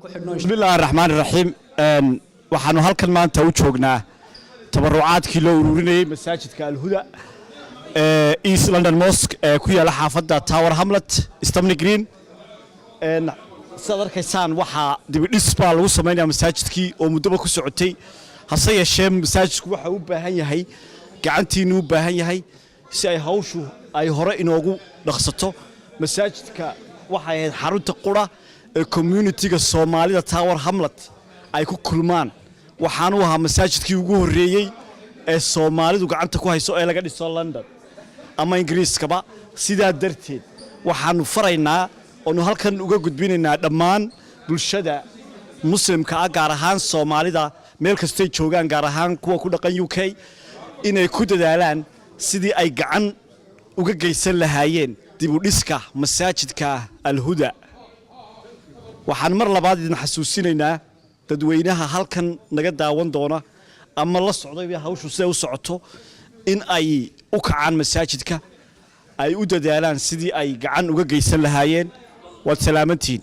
بسم الله الرحمن الرحيم waxaanu halkan maanta u joognaa tabarucaadkii loo ururinayay masaajidka Al-Huda East London Mosque ku yaala xaafadda Tower Hamlet Stamley Green sadarkaysan waxa dib dhis baa lagu sameeyaa masaajidkii oo muddo ku socotay hase yeeshee masaajidku waxa uu baahan yahay gacantiinu u baahan yahay si ay hawshu ay hore inoogu dhaqsato masaajidka waxa ay xarunta qura community-ga Soomaalida Tower Hamlet ay ku kulmaan waxaan u ahaa masaajidkii ugu horeeyay ee Soomaalidu gacanta ku hayso ee laga dhiso London ama Ingiriiskaba sidaa darteed waxaanu faraynaa oo halkan uga gudbinaynaa dhammaan bulshada muslimka ah gaar ahaan Soomaalida meel kasta ay joogaan gaar ahaan kuwa ku dhaqan UK inay ku dadaalaan sidii ay gacan uga geysan lahaayeen dib u dhiska masaajidka Al-Huda waxaan mar labaad idin xasuusinaynaa dadweynaha halkan naga daawan doona ama la socday hawshu sida u socoto in ay u kacaan masaajidka ay u dadaalaan sidii ay gacan uga geysan lahaayeen wad salaamantiin